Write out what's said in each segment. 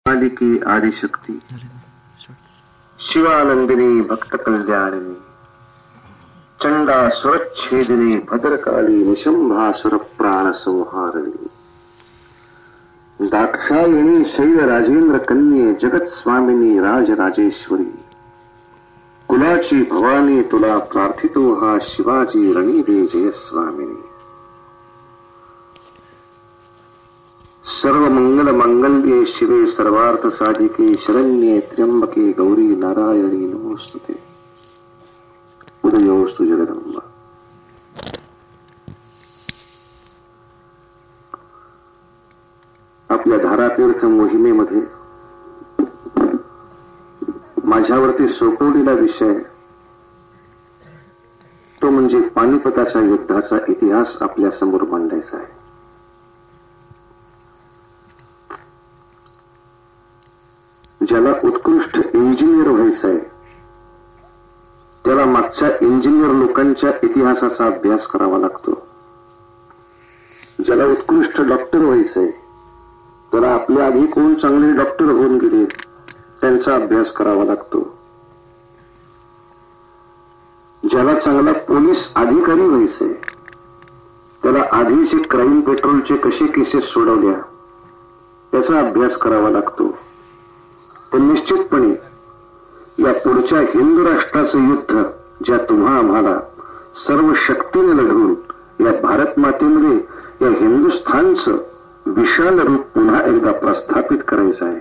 मालिकी आदिशक्ती शिवानंदिनी भक्त कल्याणिनी चंडा सुरच्छेदिनी भद्रकाली निशंभासुर प्राण संहारिणी दाक्षायणी शैल राजेंद्र कन्ये जगत स्वामिनी राजराजेश्वरी कुलाची भवानी तुला प्रार्थितो हा शिवाजी रणी दे जय स्वामिनी सर्व मंगल मांगल्ये शिवे सर्वार्थ साधिके शरण्ये त्र्यंबके गौरी नारायणी नमोस्तुते उदयोस्तु जगदंबा. आपल्या धारातीर्थ मोहिमेमध्ये माझ्यावरती सोपवलेला विषय तो म्हणजे पानिपताच्या युद्धाचा इतिहास आपल्या समोर मांडायचा आहे. ज्याला उत्कृष्ट इंजिनियर व्हायचं आहे त्याला मागच्या इंजिनियर लोकांच्या इतिहासाचा अभ्यास करावा लागतो. ज्याला उत्कृष्ट डॉक्टर व्हायचंय त्याला आपल्या आधी कोण चांगले डॉक्टर होऊन गेले त्यांचा अभ्यास करावा लागतो. ज्याला चांगला पोलीस अधिकारी व्हायचंय त्याला आधीचे क्राईम पेट्रोलचे कसे केसेस सोडवल्या त्याचा अभ्यास करावा लागतो. पण निश्चितपणे या पुढच्या हिंदू राष्ट्राचं युद्ध ज्या तुम्हा आम्हाला सर्व शक्तीने लढवून या भारत मातेमध्ये या हिंदुस्थानचं विशाल रूप पुन्हा एकदा प्रस्थापित करायचं आहे.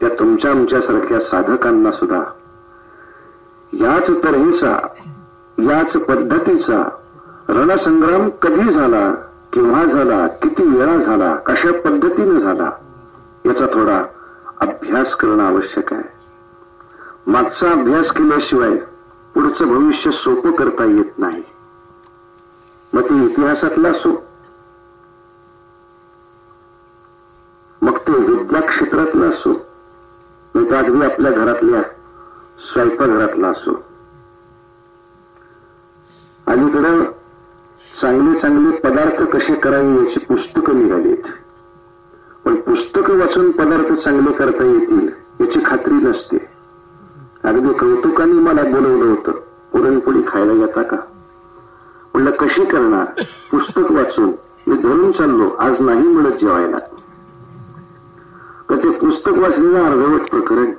त्या तुमच्या आमच्यासारख्या साधकांना सुद्धा याच तऱ्हेचा याच पद्धतीचा रणसंग्राम कधी झाला, केव्हा झाला, किती वेळा झाला, कशा पद्धतीने झाला याचा थोडा अभ्यास करणं आवश्यक आहे. मागचा अभ्यास केल्याशिवाय पुढचं भविष्य सोपं करता येत नाही. मग ते इतिहासातला असो, मग ते विद्या क्षेत्रातला असो, नाही तर अगदी आपल्या घरातल्या स्वयंपाकघरातला असो. अलीकडं चांगले चांगले पदार्थ कसे करावे याची पुस्तकं निघालीत. पण पुस्तकं वाचून पदार्थ चांगले करता येतील याची खात्री नसते. अगदी कौतुकाने मला बोलवलं होतं, पुरणपोळी खायला येता का? म्हणलं कशी करणार? पुस्तक वाचून मी धरून चाललो, आज नाही मिळत जेवायला. तर ते पुस्तक वाचलेलं अर्धवट प्रकरण.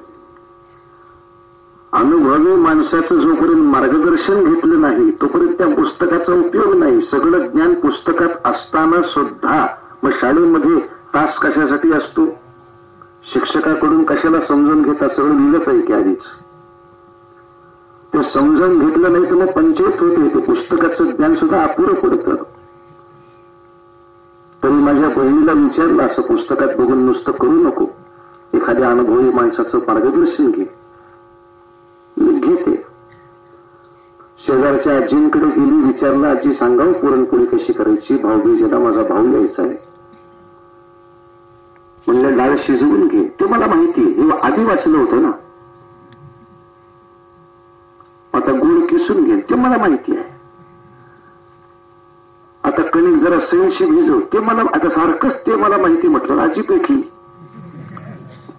अनुभवी माणसाचं जोपर्यंत मार्गदर्शन घेतलं नाही तोपर्यंत त्या पुस्तकाचा उपयोग नाही. सगळं ज्ञान पुस्तकात असताना सुद्धा मग शाळेमध्ये तास कशासाठी असतो? शिक्षकाकडून कशाला समजून घेता? सगळं लिहिलंच आहे की आधीच. ते समजून घेतलं नाही तर मग पंचायत होते. ते पुस्तकाचं ज्ञान सुद्धा अपुरं पडतं. तरी माझ्या बहिणीला विचारलं, असं पुस्तकात बघून नुसतं करू नको, एखाद्या अनुभवी माणसाचं मार्गदर्शन घे. घेते. शेजारच्या आजींकडे गेली, विचारलं, आजी सांगावं पुरणपोळी कशी करायची, भाऊबीजेला माझा भाऊ यायचा आहे. म्हणलं डाळ शिजवून घे. ते मला माहिती आहे, हे आधी वाचलं होतं ना. आता गुळ किसून घे, ते मला माहिती आहे. आता कणिक जरा सैनशी भिजव, ते मला आता सारखंच ते मला माहिती. म्हटलं आजी पेटली,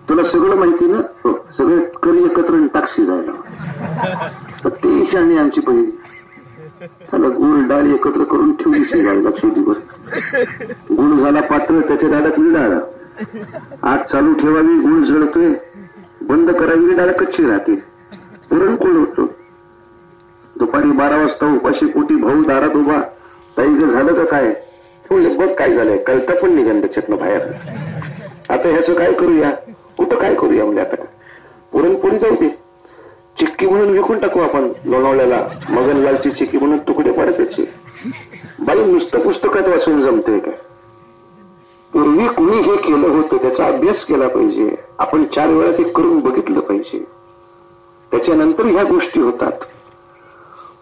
तुला सगळं माहिती ना? हो, सगळे करी एकत्र टाकशी जायला. ते शाणी आमची बहीण त्याला गुळ डाळ एकत्र करून ठेवली शिजायला चुलीवर. गुळ झाला पातळ, त्याच्या डाळात डाळ आग चालू ठेवावी, गुळ जळतोय, बंद करावी, डाळ कच्ची राहते. पुरणपोळ होतो. दुपारी 12 वाजता उपाशी पोटी भाऊ दारात उभा, ताई जर झालं का काय? म्हणले बघ काय झालंय, कळता पण निघाल त्याच्यातनं बाहेर. आता ह्याचं काय करूया? कुठं काय करूया? म्हणजे आता पुरणपोळी जाऊ दे, चिक्की म्हणून विकून टाकू आपण लोणावळ्याला. मगनलालची चिक्की म्हणून तुकडे पडत त्याचे. बाई नुसतं पुस्तकात वाचून जमते काय? पूर्वी कुणी हे केलं होतं त्याचा अभ्यास केला पाहिजे. आपण 4 वेळा ते करून बघितलं पाहिजे. त्याच्यानंतर ह्या गोष्टी होतात.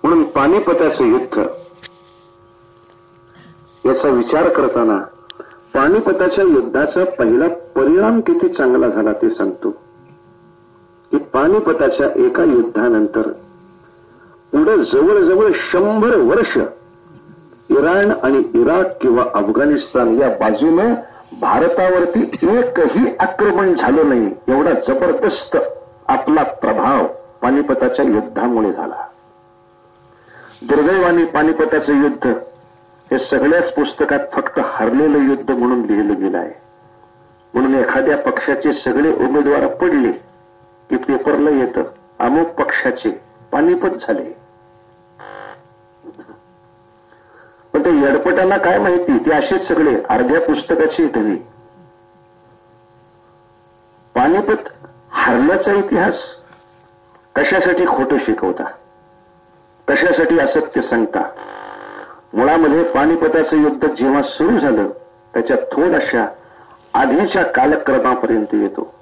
म्हणून पानिपताचं युद्ध याचा विचार करताना पानिपताच्या युद्धाचा पहिला परिणाम किती चांगला झाला ते सांगतो. की पानिपताच्या एका युद्धानंतर पुढे जवळजवळ 100 वर्ष इराण आणि इराक किंवा अफगाणिस्तान या बाजूने भारतावरती एकही आक्रमण झालं नाही, एवढा जबरदस्त आपला प्रभाव पानिपताच्या युद्धामुळे झाला. दुर्दैवाने पानिपताचं युद्ध हे सगळ्याच पुस्तकात फक्त हरलेलं युद्ध म्हणून लिहिलं गेलं आहे. म्हणून एखाद्या पक्षाचे सगळे उमेदवार पडले की पेपरला येतं अमुक पक्षाचे पानिपत झाले. पण त्या येडपटांना काय माहिती, ते असेच सगळे अर्ध्या पुस्तकाचे धनी. पानिपत हरल्याचा इतिहास कशासाठी खोटं शिकवता, कशासाठी असत्य सांगता. मुळामध्ये पानिपताचं युद्ध जेव्हा सुरू झालं त्याच्या थोड्याशा आधीच्या कालक्रमापर्यंत येतो.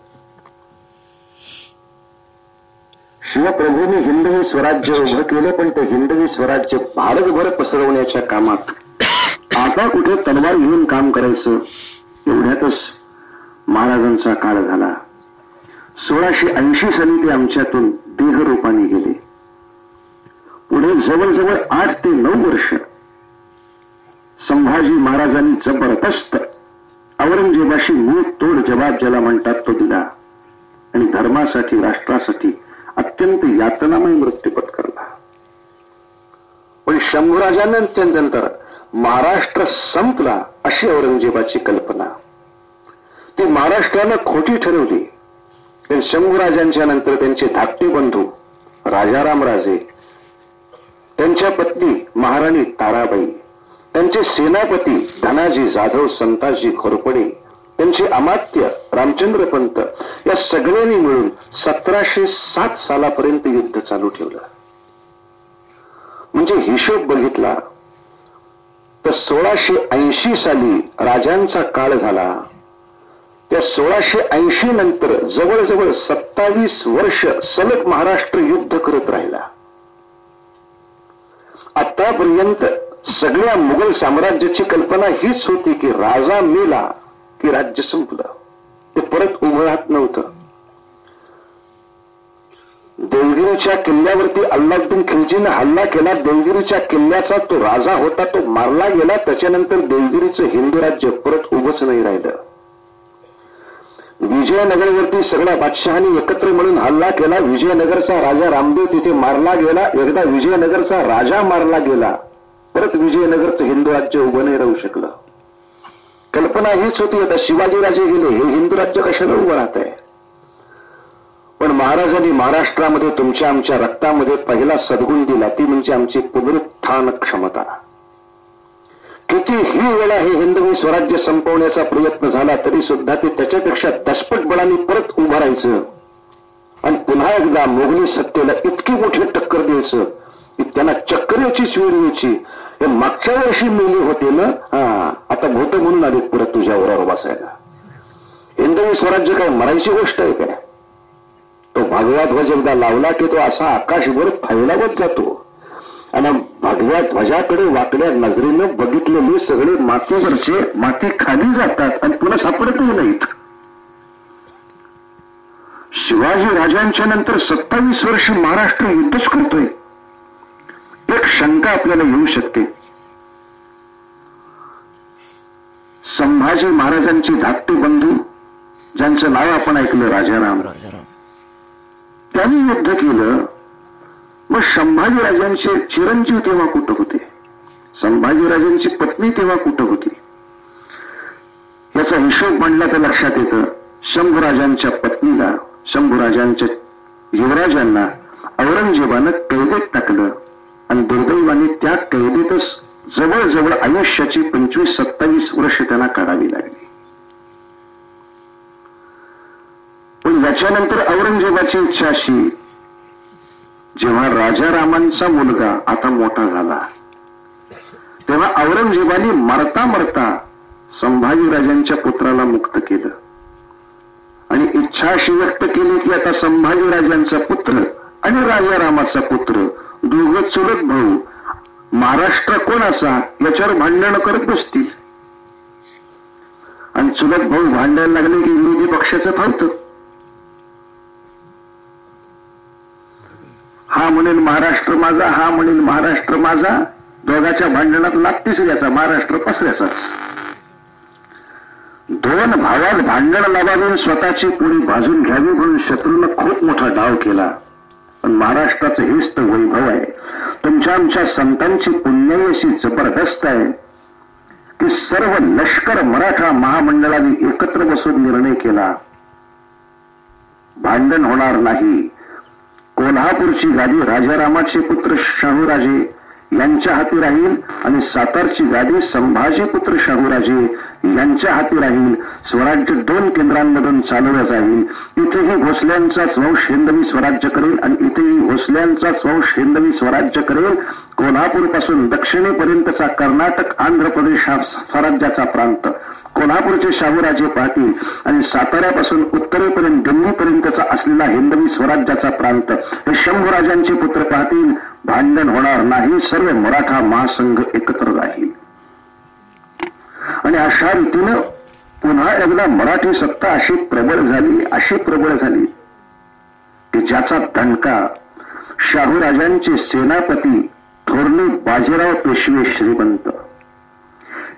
शिवप्रभूंनी हिंदवी स्वराज्य उभं केलं, पण ते हिंदवी स्वराज्य भारतभर पसरवण्याच्या कामात आता कुठे तलवार घेऊन काम करायचं, एवढ्यातच महाराजांचा काळ झाला. 1680 साली ते आमच्यातून देहरूपाने गेले. पुढे जवळजवळ 8 ते 9 वर्ष संभाजी महाराजांनी जबरदस्त औरंगजेबाशी मूळ तोड जबाब ज्याला म्हणतात तो दिला आणि धर्मासाठी, राष्ट्रासाठी अत्यंत यातनामय मृत्यू पत्करला. पण शंभूराजांनंतर महाराष्ट्र संपला अशी औरंगजेबाची कल्पना ती महाराष्ट्रानं खोटी ठरवली. पण शंभूराजांच्या नंतर त्यांचे धाकटे बंधू राजाराम राजे, त्यांच्या पत्नी महाराणी ताराबाई, त्यांचे सेनापती धनाजी जाधव, संताजी घोरपडे, त्यांचे अमात्य रामचंद्र पंत या सगळ्यांनी मिळून 1707 सालापर्यंत युद्ध चालू ठेवलं. म्हणजे हिशोब बघितला तर 1680 साली राजांचा काळ झाला. त्या 1680 नंतर जवळजवळ 27 वर्ष सलग महाराष्ट्र युद्ध करत राहिला. आतापर्यंत सगळ्या मुघल साम्राज्याची कल्पना हीच होती की राजा मेला की राज्य संपलं, ते परत उभं राहत नव्हतं. देवगिरीच्या किल्ल्यावरती अल्लाउद्दीन खिलजीने हल्ला केला. देवगिरीच्या किल्ल्याचा तो राजा होता, तो मारला गेला. त्याच्यानंतर देवगिरीचं हिंदू राज्य परत उभंच नाही राहिलं. विजयनगरवरती सगळ्या बादशहांनी एकत्र मिळून हल्ला केला. विजयनगरचा राजा रामदेव तिथे मारला गेला. एकदा विजयनगरचा राजा मारला गेला, परत विजयनगरचं हिंदू राज्य उभं नाही राहू शकलं. कल्पना हीच होती आता शिवाजीराजे गेले, हे हिंदू राज्य कशाला उभं राहत आहे. पण महाराजांनी महाराष्ट्रामध्ये तुमच्या आमच्या रक्तामध्ये पहिला सद्गुण दिला, ती म्हणजे आमची पुनरुत्थान क्षमता. कितीही वेळा हे हिंदवी स्वराज्य संपवण्याचा प्रयत्न झाला तरी सुद्धा ते त्याच्यापेक्षा दशपट बळाने परत उभं राहायचं आणि पुन्हा एकदा मोगली सत्तेला इतकी मोठी टक्कर द्यायचं की त्यांना चक्कराचीच वेळ यायची. हे मागच्या वर्षी मेले होते ना, आता भूत म्हणून आले परत तुझ्या उरावर बसायला. हिंदवी स्वराज्य काय मरायची गोष्ट आहे काय. तो भगवा ध्वज एकदा लावला की तो असा आकाशभर फैलावत जातो आणि भगव्या ध्वजाकडे वाकड्या नजरेनं बघितलेले सगळे मातीवरचे माती खाली जातात आणि पुन्हा सापडतही नाहीत. शिवाजी राजांच्या नंतर 27 वर्ष महाराष्ट्र युद्धच करतोय. एक शंका आपल्याला येऊ शकते. संभाजी महाराजांचे धाकटे बंधू ज्यांचं नाव आपण ऐकलं राजाराम, त्यांनी युद्ध केलं. मग संभाजीराजांचे चिरंजीव तेव्हा कुठं होते, संभाजीराजांची पत्नी तेव्हा कुठं होती, याचा हिशोब मांडला तर लक्षात येतं. शंभूराजांच्या पत्नीला, शंभूराजांच्या युवराजांना औरंगजेबानं कैदेत टाकलं आणि दुर्दैवाने त्या कैदेतच जवळजवळ आयुष्याची 25-27 वर्ष त्यांना काढावी लागली. पण याच्यानंतर औरंगजेबाची इच्छा अशी, जेव्हा राजारामांचा मुलगा आता मोठा झाला तेव्हा औरंगजेबाने मरता मरता संभाजीराजांच्या पुत्राला मुक्त केलं आणि इच्छा अशी व्यक्त केली की आता संभाजीराजांचा पुत्र आणि राजारामाचा पुत्र दोघं चुलत भाऊ महाराष्ट्र कोणाचा याच्यावर भांडण करत बसतील. आणि चुलत भाऊ भांडायला लागले की विरोधी पक्षाचं फावतं. हा म्हणेल महाराष्ट्र माझा, हा म्हणेल महाराष्ट्र माझा, दोघाच्या भांडणात लागतेच याचा महाराष्ट्र पसऱ्याचाच. दोन भावात भांडण लावावी, स्वतःची पुढे भाजून घ्यावी म्हणून शत्रूनं खूप मोठा डाव केला. पण महाराष्ट्राचं हेच तर वैभव आहे. तुमच्या आमच्या संतांची पुण्य अशी जबरदस्त आहे की सर्व लष्कर मराठा महामंडळाने एकत्र बसून निर्णय केला, भांडण होणार नाही. कोल्हापूरची गादी राजारामाचे पुत्र शाहूराजे यांच्या हाती राहील आणि सातारची गादी संभाजीपुत्र शाहूराजे यांच्या हाती राहील. स्वराज्य 2 केंद्रांमधून चालवलं जाईल. इथेही भोसल्यांचाच वंश हिंदवी स्वराज्य करेल आणि इथेही भोसल्यांचाच वंश हिंदवी स्वराज्य करेल. कोल्हापूरपासून दक्षिणेपर्यंतचा कर्नाटक आंध्र प्रदेश हा स्वराज्याचा प्रांत कोल्हापूरचे शाहूराजे पाटील आणि साताऱ्यापासून उत्तरेपर्यंत दिल्लीपर्यंतचा असलेला हिंदवी स्वराज्याचा प्रांत हे शंभूराजांचे पुत्र पाहतील. भांडण होणार नाही. सर्व मराठा महासंघ एकत्र राहील आणि अशा रीतीनं पुन्हा एकदा मराठी सत्ता अशी प्रबळ झाली की ज्याचा दणका शाहूराजांचे सेनापती थोरले बाजीराव पेशवे श्रीमंत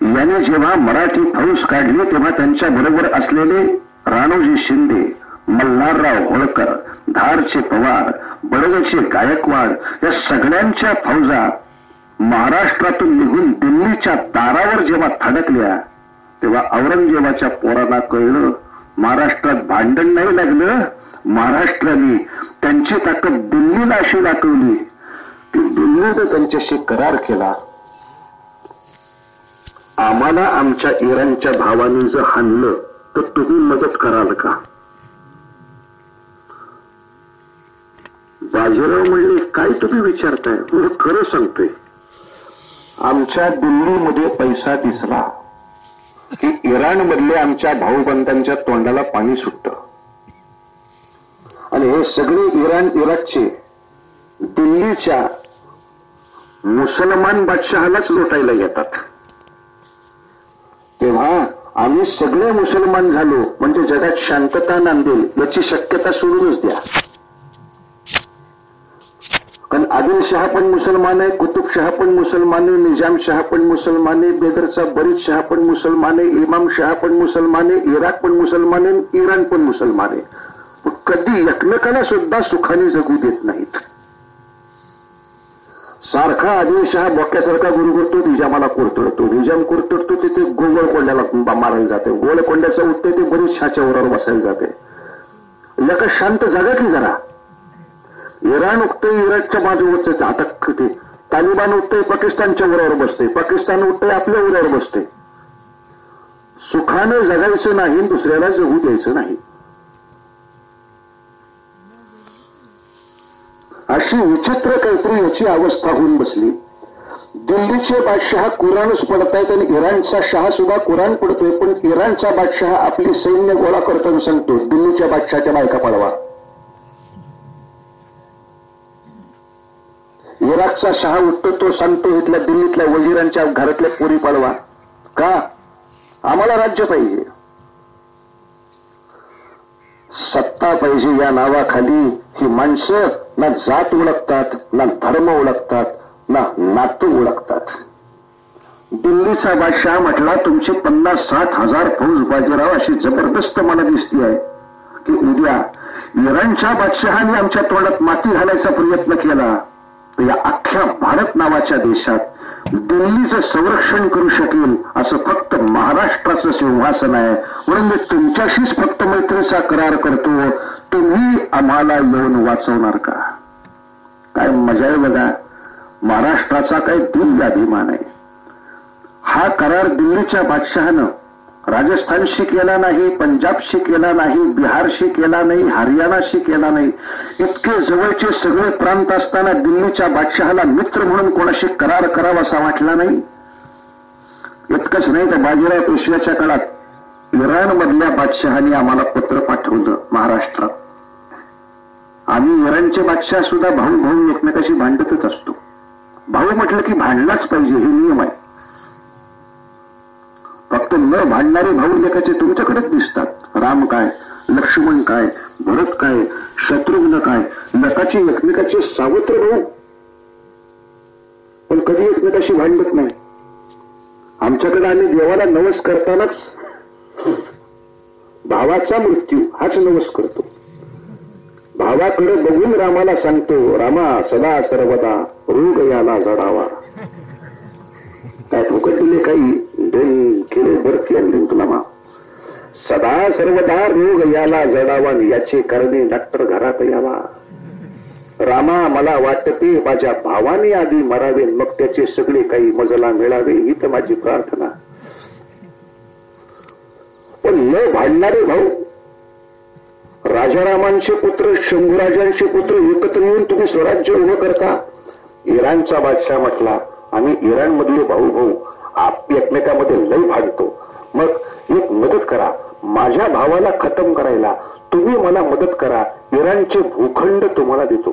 याने जेव्हा मराठी फौज काढली तेव्हा त्यांच्या बरोबर असलेले राणोजी शिंदे, मल्हारराव होळकर, धारचे पवार, बडगचे गायकवाड या सगळ्यांच्या फौजा महाराष्ट्रातून निघून दिल्लीच्या दारावर जेव्हा थडकल्या तेव्हा औरंगजेबाच्या पोरांना कळलं महाराष्ट्रात भांडण नाही लागलं. महाराष्ट्राने त्यांची ताकद दिल्लीला अशी दाखवली की दिल्लीने त्यांच्याशी करार केला, आम्हाला आमच्या इराणच्या भावाने जर हाणलं तर तुम्ही मदत कराल का? बाजीराव म्हणले काय तुम्ही विचारताय? मी खरं सांगतोय. आमच्या दिल्लीमध्ये पैसा दिसला की इराण मधले आमच्या भाऊबंधांच्या तोंडाला पाणी सुटतं आणि हे सगळे इराण इराकचे दिल्लीच्या मुसलमान बादशहालाच लोटायला येतात. तेव्हा आम्ही सगळे मुसलमान झालो म्हणजे जगात शांतता नांदेल याची शक्यता सोडूनच द्या. कारण आदिलशहा पण मुसलमान आहे, कुतुबशहा पण मुसलमान आहे, निजामशहा पण मुसलमान आहे, बेदरचा बरीदशहा पण मुसलमान आहे, इमामशहा पण मुसलमान आहे, इराक पण मुसलमान आहे, इराण पण मुसलमान आहे. कधी एकमेकाला सुद्धा सुखाने जगू देत नाहीत. सारखा आदिलशहा बोक्यासारखा गुरुगुरतो, निजामाला कुरतडतो, निजाम कुरतडतो तिथे गोवळकोंड्याला मारायला जाते, गोवळकोंड्याचं उठते ते बरीच छाच्या वरावर बसायला जाते. एका शांत जागा की जरा. इराण उठते इराकच्या बाजूवरच आता ते तालिबान उठते पाकिस्तानच्या उरावर बसते, पाकिस्तान उठते आपल्या उरावर बसते. सुखानं जगायचं नाही, दुसऱ्याला जगू द्यायचं नाही. अशी विचित्र काहीतरी याची अवस्था होऊन बसली. दिल्लीचे बादशहा कुराणच पडतायत आणि इराणचा शहा सुद्धा कुराण पडतोय, पण इराणचा बादशहा आपली सैन्य गोळा करतो आणि सांगतो दिल्लीच्या बादशहाच्या बायका पळवा. इराकचा शहा उठतो, तो सांगतो इथल्या दिल्लीतल्या वजीरांच्या घरातल्या पोरी पळवा. का? आम्हाला राज्य पाहिजे, सत्ता पाहिजे. या नावाखाली ही माणसं ना जात ओळखतात, ना धर्म ओळखतात, ना नातं ओळखतात. दिल्लीचा बादशाह म्हटला तुमचे 50-60 हजार फौज बाजीराव अशी जबरदस्त मला दिसती आहे की उद्या इराणच्या बादशहाने आमच्या तोंडात माती घालायचा प्रयत्न केला तर या अख्ख्या भारत नावाच्या देशात दिल्लीचं संरक्षण करू शकेल असं फक्त महाराष्ट्राचं सिंहासन आहे. म्हणून मी तुमच्याशीच फक्त मैत्रीचा करार करतो, तुम्ही आम्हाला येऊन वाचवणार का? काय मजा आहे बघा. महाराष्ट्राचा काय दिव्य अभिमान आहे. हा करार दिल्लीच्या बादशहानं राजस्थानशी केला नाही, पंजाबशी केला नाही, बिहारशी केला नाही, हरियाणाशी केला नाही. इतके जवळचे सगळे प्रांत असताना दिल्लीच्या बादशहाला मित्र म्हणून कोणाशी करार करावा असा वाटला नाही. इतकंच नाही तर बाजीराव पेशव्याच्या काळात इराणमधल्या बादशहाने आम्हाला पत्र पाठवलं महाराष्ट्रात. आम्ही इराणचे बादशाह सुद्धा भाऊ भाऊ एकमेकाशी भांडतच असतो. भाऊ म्हटलं की भांडलाच पाहिजे, हे नियम आहे. फक्त न भांडणारे भाऊ लेखाचे तुमच्याकडेच दिसतात. राम काय, लक्ष्मण काय, भरत काय, शत्रुघ्न काय, लेखाचे एकमेकाचे सावत्र भाऊ, पण कधी एकमेकाशी भांडत नाही. आमच्याकडे आम्ही देवाला नवस करतानाच भावाचा मृत्यू हाच नवस करतो. भावाकडे बघून रामाला सांगतो, रामा सदा सर्वदा रोग याला जडावा. काय फुकट दिले काही 2 किलो बर्फी आणली तुला मा. सदा सर्वदा रोग याला जडावा, याचे करणे डॉक्टर घरात यावा. रामा मला वाटते माझ्या भावाने आधी मरावे, मग त्याचे सगळे काही मजला मिळावे, ही तर माझी प्रार्थना. पण न भांडणारे भाऊ, राजारामांचे पुत्र शंभूराजांचे पुत्र एकत्र येऊन तुम्ही स्वराज्य उभं करता. इराणचा बादशाह म्हटला, आम्ही इराण मधले भाऊ भाऊ एकमेकांमध्ये लय भांडतो, मग एक मदत करा, माझ्या भावाला खतम करायला तुम्ही मला मदत करा, इराणचे भूखंड तुम्हाला देतो.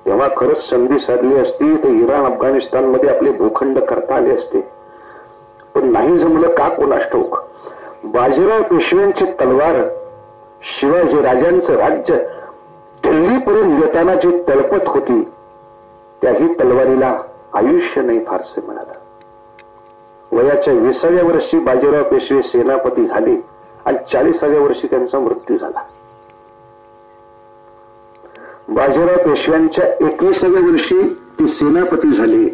तेव्हा खरंच संधी साधली असती तर इराण अफगाणिस्तान मध्ये आपले भूखंड करता आले असते. पण नाही जमलं का कोणास ठाऊक. बाजीराव पेशव्यांची तलवार शिवाजी राजांचं राज्य दिल्लीपर्यंत येताना जी तळपत होती, त्याही तलवारीला आयुष्य नाही फारसे मिळालं. वयाच्या 20व्या वर्षी बाजीराव पेशवे सेनापती झाले आणि 40व्या वर्षी त्यांचा मृत्यू झाला. बाजीराव पेशव्यांच्या 21व्या वर्षी ते सेनापती झाले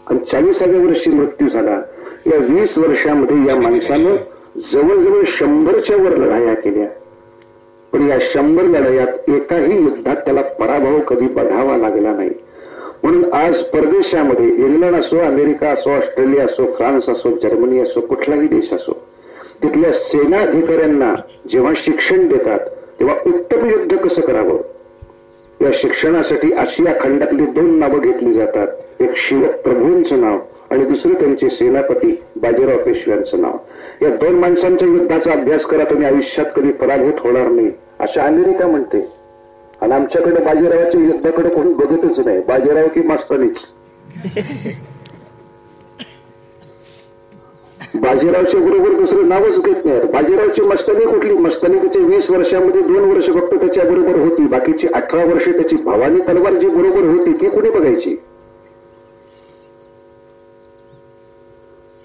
आणि 40व्या वर्षी मृत्यू झाला. या 20 वर्षामध्ये या माणसानं जवळजवळ 100च्या वर लढाया केल्या. पण या 100 लढायात एकाही युद्धात त्याला पराभव कधी बघावा लागला नाही. म्हणून आज परदेशामध्ये इंग्लंड असो, अमेरिका असो, ऑस्ट्रेलिया असो, फ्रान्स असो, जर्मनी असो, कुठलाही देश असो, तिथल्या सेना अधिकाऱ्यांना जेव्हा शिक्षण देतात तेव्हा उत्तम युद्ध कसं करावं या शिक्षणासाठी आशिया खंडातली 2 नावं घेतली जातात. एक शिवप्रभूंचं नाव आणि दुसरं त्यांचे सेनापती बाजीराव पेशव्यांचं नाव. या 2 माणसांच्या युद्धाचा अभ्यास करा, तुम्ही आयुष्यात कधी पराभूत होणार नाही असं अमेरिका म्हणते. आणि आमच्याकडे बाजीरावाच्या युद्धाकडे कोणी बघतच नाही. बाजीराव की मस्तानीच. बाजीरावच्या बरोबर दुसरं नावच घेत नाही. बाजीरावची मस्तानी कुठली? मस्तानी त्याच्या 20 वर्षामध्ये 2 वर्ष फक्त त्याच्या बरोबर होती, बाकीची 18 वर्षे त्याची भवानी तलवार जी बरोबर होती ती कोणी बघायची?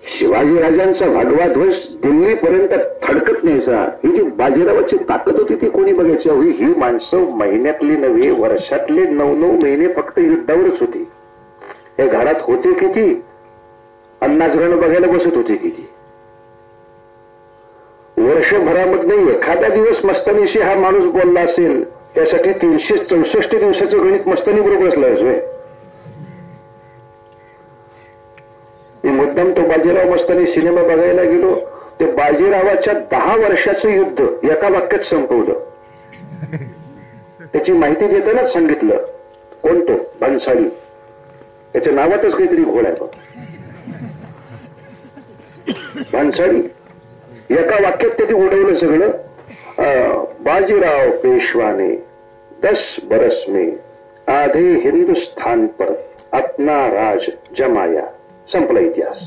शिवाजी राजांचा भगवा ध्वज दिल्लीपर्यंत थडकत न्यायचा, ही जी बाजीरावाची ताकद होती ती कोणी बघायची? ही माणसं महिन्यातली नव्हे, वर्षातले 9-9 महिने फक्त युद्धावरच होती. हे घरात होते किती, अन्नाचरण बघायला बसत होते किती. वर्षभरामध्ये एखादा दिवस मस्तानीशी हा माणूस बोलला असेल, त्यासाठी 364 दिवसाचं गणित मस्तानी बरोबर असलं असं. मी मुद्दाम तो बाजीराव मस्तानी सिनेमा बघायला गेलो, ते बाजीरावाच्या 10 वर्षाचं युद्ध एका वाक्यात संपवलं. त्याची माहिती देतानाच सांगितलं, कोण तो भन्साळी, त्याच्या नावातच काहीतरी घोळ आहे. भन्साळी एका वाक्यात त्याची उडवलं सगळं. बाजीराव पेशवाने 10 बरस में आधे हिंदुस्थान पर अपना राज जमाया, संपला इतिहास.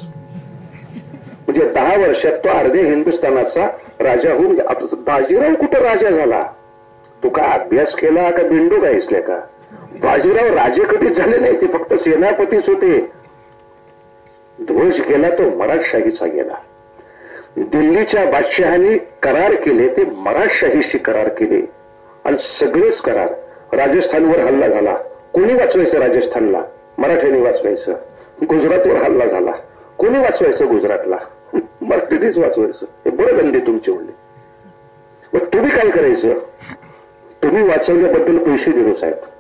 म्हणजे 10 वर्षात तो अर्धे हिंदुस्थानाचा राजा होऊन. बाजीराव कुठं राजा झाला? तू का अभ्यास केला का बिंडू काय इसल्या का? बाजीराव राजे कधीच झाले नाही, ते फक्त सेनापतीच होते. ध्वज गेला तो मराठशाहीचा गेला. दिल्लीच्या बादशहांनी करार केले ते मराठशाहीशी करार केले आणि सगळेच करार. राजस्थानवर हल्ला झाला, कोणी वाचवायचं राजस्थानला? मराठ्यांनी वाचवायचं. गुजरातवर हल्ला झाला, कोणी वाचवायचं गुजरातला? मराठीच वाचवायचं. हे बरं धंदे तुमचे उरले. मग तुम्ही काय करायचं? तुम्ही वाचवल्याबद्दल पैसे दिलो साहेब.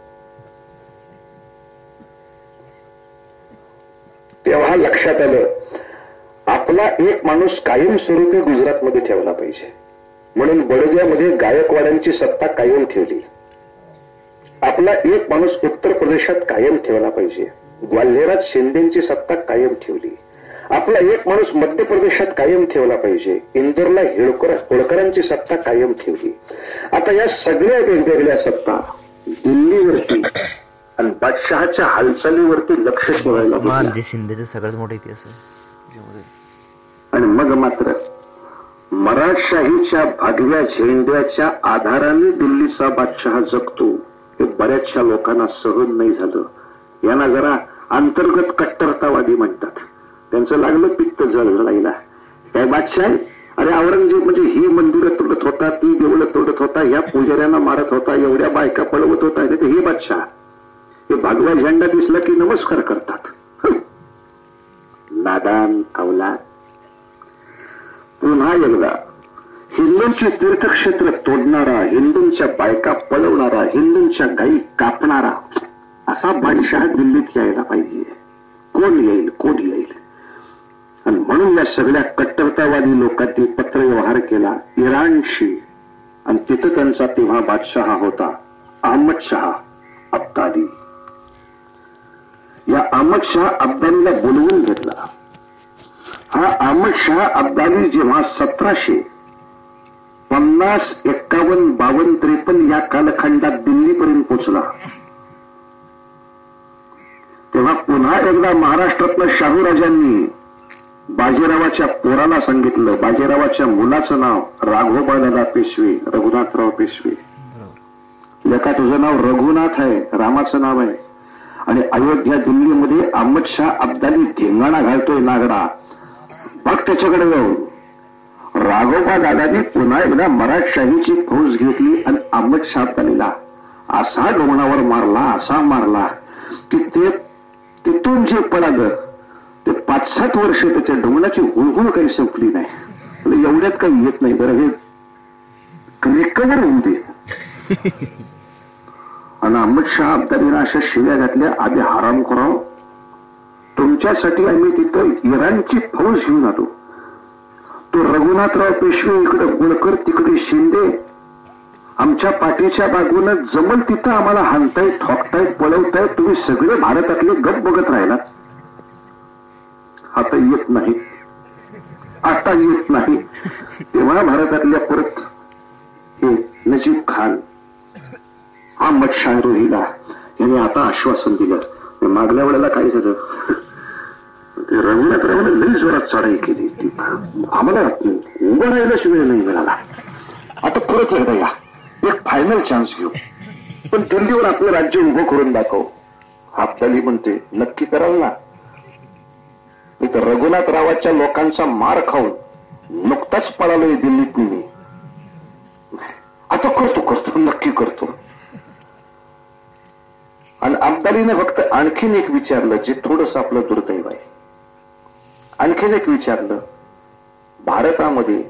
तेव्हा लक्षात आलं, आपला एक माणूस कायमस्वरूपी गुजरातमध्ये ठेवला पाहिजे. म्हणून बडोद्यामध्ये गायकवाडांची सत्ता कायम ठेवली. आपला एक माणूस उत्तर प्रदेशात कायम ठेवला पाहिजे. ग्वाल्हेरात शिंदेची सत्ता कायम ठेवली. आपला एक माणूस मध्य प्रदेशात कायम ठेवला पाहिजे. इंदोरला होळकरांची सत्ता कायम ठेवली. आता या सगळ्या वेगवेगळ्या सत्ता दिल्लीवरती आणि बादशहाच्या हालचालीवरती लक्ष ठेवायला शिंदेचा सगळ्यात मोठा इतिहास आहे. आणि मग मात्र मराठशाहीच्या भगव्या झेंड्याच्या आधाराने दिल्लीचा बादशहा जगतो हे बऱ्याचशा लोकांना सहन नाही झालं. यांना जरा अंतर्गत कट्टरतावादी म्हणतात. त्यांचं लागलं पित्त जळजळायला. काय बादशाह आहे अरे औरंगजेब म्हणजे ही मंदिरं तोडत होता, ती देवळं तोडत होता, या पुजाऱ्यांना मारत होता, एवढ्या बायका पळवत होता. हे बादशाह हे भगवा झेंडा दिसला की नमस्कार करतात. नादान अवलाद. पुन्हा एकदा हिंदूंची तीर्थक्षेत्र तोडणारा, हिंदूंच्या बायका पळवणारा, हिंदूंच्या गायी कापणारा असा बादशाह दिल्लीत यायला पाहिजे. कोण येईल, कोण येईल? आणि म्हणून या सगळ्या कट्टरतावादी लोकांनी पत्रव्यवहार केला इराणशी. आणि तिथं त्यांचा तेव्हा बादशाह होता अहमद शाह अब्दाली. या अहमद शाह अब्दालीला बोलवून घेतला. हा अहमद शाह अब्दाली जेव्हा 1750, 51, 52, 53 या कालखंडात दिल्लीपर्यंत पोहोचला, तेव्हा पुन्हा एकदा महाराष्ट्रातल्या शाहूराजांनी बाजीरावाच्या पोराला सांगितलं. बाजीरावाच्या मुलाचं नाव राघोबादादा पेशवे, रघुनाथराव पेशवे. लेका तुझं नाव रघुनाथ आहे, रामाचं नाव आहे. आणि अयोध्या दिल्लीमध्ये अहमद शाह अब्दाली धिंगाणा घालतोय नागडा. बघ त्याच्याकडे जाऊन. राघोबा दादाने पुन्हा एकदा मराठशाहीची फौज घेतली आणि अहमद शाह अब्दालीला असा डोंगणावर मारला, असा मारला की ते तिथून जे पळालं ते 5-7 वर्ष त्याच्या डोंगणाची हुळहुळ काही संपली नाही. एवढ्यात काही येत नाही, बरं हे रिकवर होऊ दे. आणि अहमद शाह अब्दालीनं अशा शिव्या घातल्या, आधी हराम कराव, तुमच्यासाठी आम्ही तिथं इराणची फौज घेऊन आलो. तो रघुनाथराव पेशवे इकडे गुळकर, तिकडे शिंदे, आमच्या पाठीच्या बाजूनं जमल तिथं आम्हाला हाणतायत, ठोकतायत, पळवतायत. तुम्ही सगळे भारतातले गप बघत राहिलात. आता येत नाही, आता येत नाही. तेव्हा भारतातल्या परत हे नजीब खान, अहमद शाह रोहिला यांनी आता आश्वासन दिलं. मागल्या वेळेला काय झालं, रघुनाथरावाने लई जोरात चढाई केली. आम्हाला उभं राहिल्याशिवाय नाही मिळाला. आता परत एकदा या, एक फायनल चान्स घेऊ, पण दिल्लीवर आपलं राज्य उभं करून दाखव. अब्दाली म्हणते नक्की कराल ना? तर रघुनाथरावाच्या लोकांचा मार खाऊन नुकताच पळालोय दिल्लीत मी. आता करतो, नक्की करतो. आणि अब्दालीने फक्त आणखीन एक विचारलं, जे थोडंसं आपलं दुर्दैव आहे. आणखीन एक विचारलं, भारतामध्ये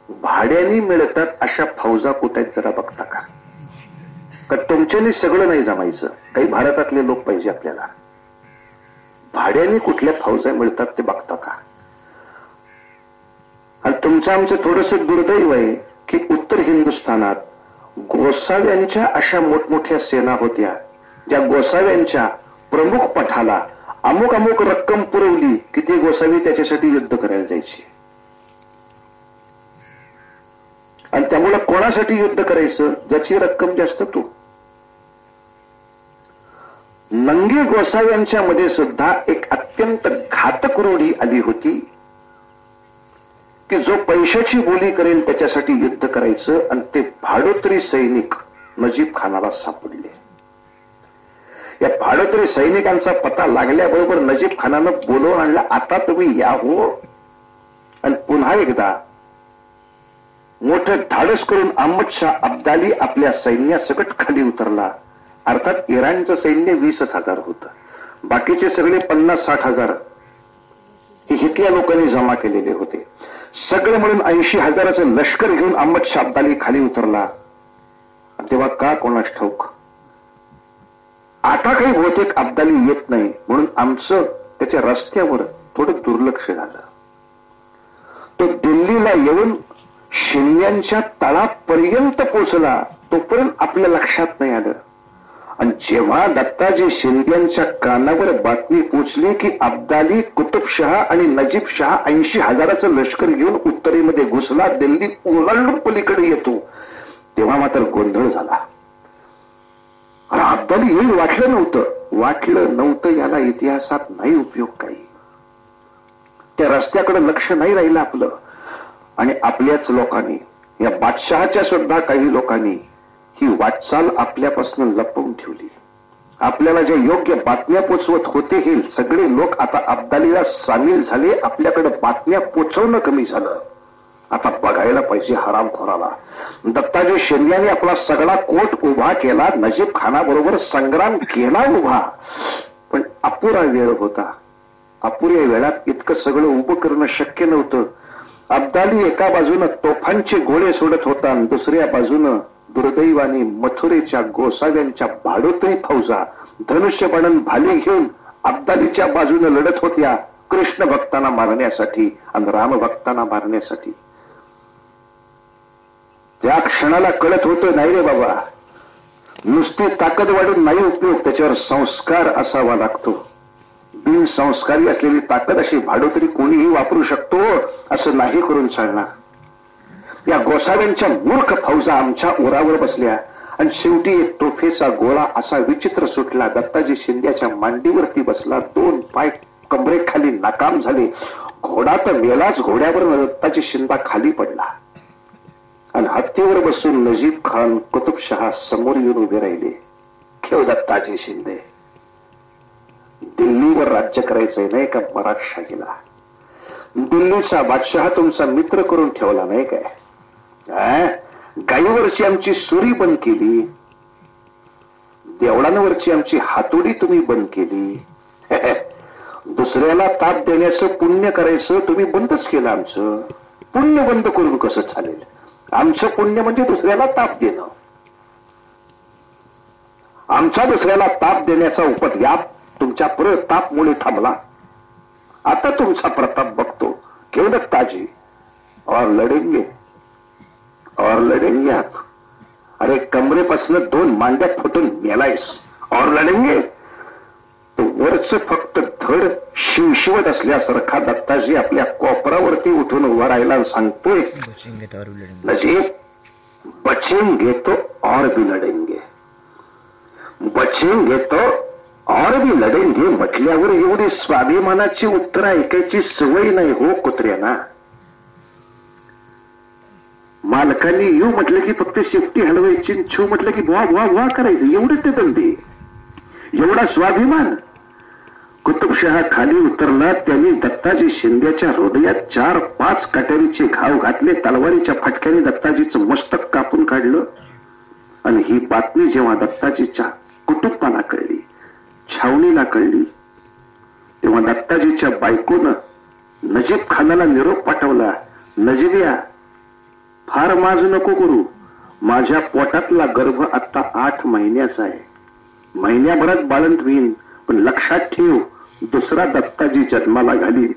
भाड्याने मिळतात अशा फौजा कुठे आहेत जरा बघता का? का तुमच्यानी सगळं नाही जमायचं, काही भारतातले लोक पाहिजे आपल्याला. भाड्याने कुठल्या फौजा मिळतात ते बघता का? आणि तुमचं आमचं थोडंसं दुर्दैव आहे की उत्तर हिंदुस्थानात गोसाव्यांच्या अशा मोठमोठ्या सेना होत्या, ज्या गोसाव्यांच्या प्रमुख पठाला अमुक अमुक रक्कम पुरवली की ते गोसावी त्याच्यासाठी युद्ध करायला जायचे. आणि त्यामुळे कोणासाठी युद्ध करायचं? ज्याची रक्कम जास्त तो. नंगे गोसाव्यांच्या मध्ये सुद्धा एक अत्यंत घातक रूढी आली होती की जो पैशाची बोली करेल त्याच्यासाठी युद्ध करायचं. आणि ते भाडोत्री सैनिक नजीब खानाला सापडले. या भाडोत्री सैनिकांचा पत्ता लागल्याबरोबर नजीब खानानं बोलवून आणला, आता तुम्ही या हो. आणि पुन्हा एकदा मोठं धाडस करून अहमद शाह अब्दाली आपल्या सैन्यासकट खाली उतरला. अर्थात इराणचं सैन्य 20,000 होतं, बाकीचे सगळे 50-60,000 हे इथल्या लोकांनी जमा केलेले होते. सगळे म्हणून 80,000चं लष्कर घेऊन अहमद शाह अब्दाली खाली उतरला. तेव्हा का कोणास ठाऊक आता काही बहुतेक अब्दाली येत नाही म्हणून आमचं त्याच्या रस्त्यावर थोडं दुर्लक्ष झालं. तो दिल्लीला येऊन शिंद्यांच्या तळापर्यंत पोहोचला तोपर्यंत आपल्या लक्षात नाही आलं. आणि जेव्हा दत्ताजी शिंद्यांच्या कानावर बातमी पोचली की अब्दाली, कुतुबशाह आणि नजीब शाह 80,000चं लष्कर घेऊन उत्तरेमध्ये घुसला, दिल्ली ओलांडून पलीकडे येतो, तेव्हा मात्र गोंधळ झाला. अरे अब्दाली येईल वाटलं नव्हतं. याला इतिहासात नाही उपयोग काही. त्या रस्त्याकडे लक्ष नाही राहिलं आपलं. आणि आपल्याच लोकांनी, या बादशहाच्या सुद्धा काही लोकांनी ही वाटचाल आपल्यापासून लपवून ठेवली. आपल्याला जे योग्य बातम्या पोचवत होते हे सगळे लोक आता अब्दालीला सामील झाले. आपल्याकडे बातम्या पोचवणं कमी झालं. आता बघायला पाहिजे हरामखोराला. दत्ताजी शिंद्याने आपला सगळा कोट उभा केला, नजीब खानाबरोबर संग्राम केला उभा, पण अपुरा वेळ होता. अपुऱ्या वेळात इतकं सगळं उभं करणं शक्य नव्हतं. अब्दाली एका बाजूनं तोफांचे गोळे सोडत होता आणि दुसऱ्या बाजूनं दुर्दैवाने मथुरेच्या गोसाव्यांच्या भाडोत्री फौजा धनुष्यबाण भाले घेऊन अब्दालीच्या बाजूने लढत होत्या, कृष्ण भक्तांना मारण्यासाठी आणि राम भक्तांना मारण्यासाठी. त्या क्षणाला कळत होतं, नाही रे बाबा, नुसती ताकद वाढून नाही उपयोग, त्याच्यावर संस्कार असावा लागतो. बिनसंस्कारी असलेली ताकद अशी भाडोत्री कोणीही वापरू शकतो असं नाही करून चालणार. या गोसाव्यांच्या मूर्ख फौजा आमच्या उरावर बसल्या आणि शेवटी एक तोफेचा गोळा असा विचित्र सुटला, दत्ताजी शिंद्याच्या मांडीवरती बसला, 2 पाय कमरेखाली नाकाम झाले. घोडा तर मेलाच, घोड्यावर दत्ताजी शिंदा खाली पडला आणि हत्तीवर बसून नजीब खान, कुतुबशहा समोर येऊन उभे राहिले. घेऊ दत्ताजी शिंदे, दिल्लीवर राज्य करायचंय नाही का मराठशाहीला? दिल्लीचा बादशहा तुमचा मित्र करून ठेवला नाही काय? गाईवरची आमची सुरी बंद केली, देवळांवरची आमची हातोडी तुम्ही बंद केली. दुसऱ्याला ताप देण्याचं पुण्य करायचं तुम्ही बंदच केलं. आमचं पुण्य बंद करून कसं चालेल? आमचं पुण्य म्हणजे दुसऱ्याला ताप देणं. आमचा दुसऱ्याला ताप देण्याचा उपद्व्याप तुमच्या प्रतापमुळे थांबला. आता तुमचा प्रताप बघतो. घेऊ दत्ताजी, और लढेंगे, और लढेंगे आप. अरे कमरेपासून 2 मांड्या फुटून मेलायस, और लढेंगे. तो वरच फक्त धड शिवशिवत असल्यासारखा दत्ताजी आपल्या कोपरावरती उठून उभा राहिला आणि सांगतोय, नजीब, बचेंगे तो और भी लढेंगे, बचेंगे तो और भी लढेंगे म्हटल्यावर एवढी स्वाभिमानाची उत्तर ऐकायची सवय नाही हो कुत्र्यांना. मालकांनी यू म्हटलं की फक्त शेपटी हलवायची, छू म्हटलं की भुवा भुवा भुवा करायचं, एवढं ते दंडी, एवढा स्वाभिमान. कुतुबशहा खाली उतरला, त्यांनी दत्ताजी शिंद्याच्या हृदयात 4-5 कटारीचे घाव घातले, तलवारीच्या फटक्याने दत्ताजीचं मस्तक कापून काढलं. आणि ही बातमी जेव्हा दत्ताजीच्या कुटुंबाला कळली, छावणीला कळली, तेव्हा दत्ताजीच्या बायकोनं नजीब खानाला निरोप पाठवला, नजीबिया, फार माज नको करू, माझ्या पोटातला गर्भ आता 8 महिन्याचा आहे, महिन्याभरात बाळंत होईन, पण लक्षात ठेव, दुसरा दत्ताजी जन्माला घालीन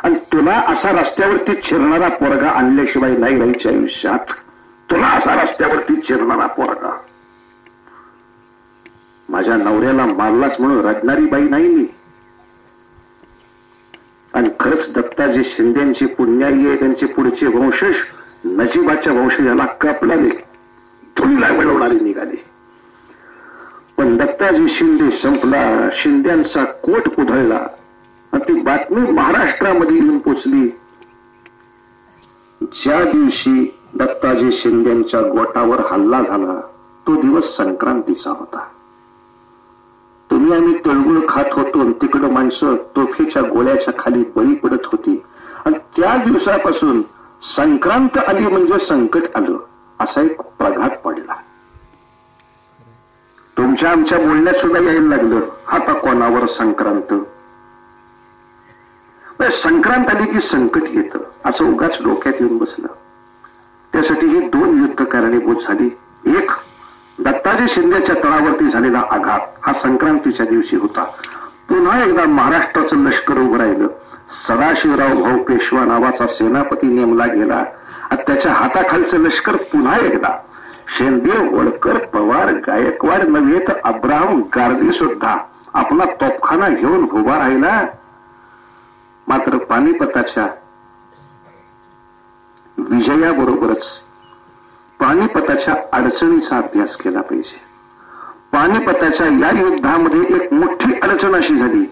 आणि तुला असा रस्त्यावरती चिरणारा पोरगा आणल्याशिवाय नाही राहायच्या आयुष्यात. तुला असा रस्त्यावरती चिरणारा पोरगा. माझ्या नवऱ्याला मारलाच म्हणून रडणारी बाई नाही मी. आणि खरंच दत्ताजी शिंद्यांची पुण्याई आहे. त्यांचे पुढचे वंशज नजीबाच्या वंशजाला कापलाले, धुळीला मिळवणारे निघाले. पण दत्ताजी शिंदे संपला, शिंद्यांचा कोट उधळला आणि ती बातमी महाराष्ट्रामध्ये येऊन पोचली. ज्या दिवशी दत्ताजी शिंद्यांच्या गोटावर हल्ला झाला तो दिवस संक्रांतीचा होता. तुम्ही आम्ही तळगुळ खात होतो आणि तिकडं माणसं तोफेच्या गोळ्याच्या खाली बळी पडत होती. आणि त्या दिवसापासून संक्रांत आली म्हणजे संकट आलं असा एक प्रघात पडला. तुमच्या आमच्या बोलण्यात सुद्धा यायला लागलं, आता कोणावर संक्रांत. संक्रांत आली की संकट येतं असं उगाच डोक्यात येऊन बसलं. त्यासाठी ही 2 युद्ध कारणीभूत झाली. एक, दत्ताजी शिंदेच्या तळावरती झालेला आघात हा संक्रांतीच्या दिवशी होता. पुन्हा एकदा महाराष्ट्राचं लष्कर उभं राहिलं. सदाशिवराव भाऊ पेशवा नावाचा सेनापती नेमला गेला आणि त्याच्या हाताखालचं लष्कर पुन्हा एकदा शेंदे, होळकर, पवार, गायकवाड नव्हे तर अब्राहम गारदी सुद्धा आपला तोफखाना घेऊन उभा राहिला. मात्र पानिपताच्या विजयाबरोबरच पानिपताच्या अडचणीचा अभ्यास केला पाहिजे. पानिपताच्या या युद्धामध्ये एक मोठी अडचण अशी झाली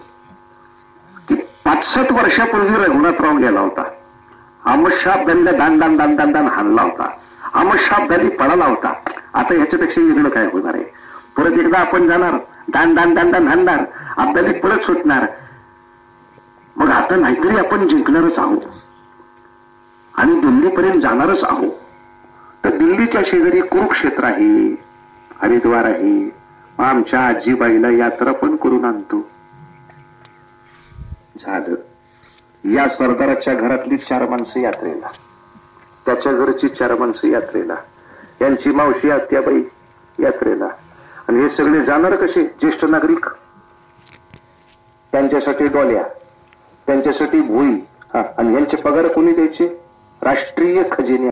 की 5-7 वर्षापूर्वी रघुनाथराव गेला होता. अहमद शाह अब्दालीला दान दान दान दान दान हाणला होता. अहमद शाह अब्दाली पळाला होता. आता ह्याच्यापेक्षा वेगळं काय होणार आहे? परत एकदा आपण जाणार, दान दान दान दान हाणणार, अब्दाली पळत सुटणार. मग आता नाहीतरी आपण जिंकणारच आहोत. आणि दिल्लीपर्यंत जाणारच आहोत. तर दिल्लीच्या शेजारी कुरुक्षेत्र आहे, हरिद्वार आहे. आमच्या आजीबाईला यात्रा पण करून आणतो. झालं. या सरदाराच्या घरातली 4 माणसं यात्रेला, त्याच्या घरची 4 माणसं यात्रेला, यांची मावशी आत्याबाई यात्रेला. आणि हे सगळे जाणार कसे? ज्येष्ठ नागरिक. त्यांच्यासाठी डोल्या, त्यांच्यासाठी भोई, आणि यांचे पगार कोणी द्यायचे? राष्ट्रीय खजिने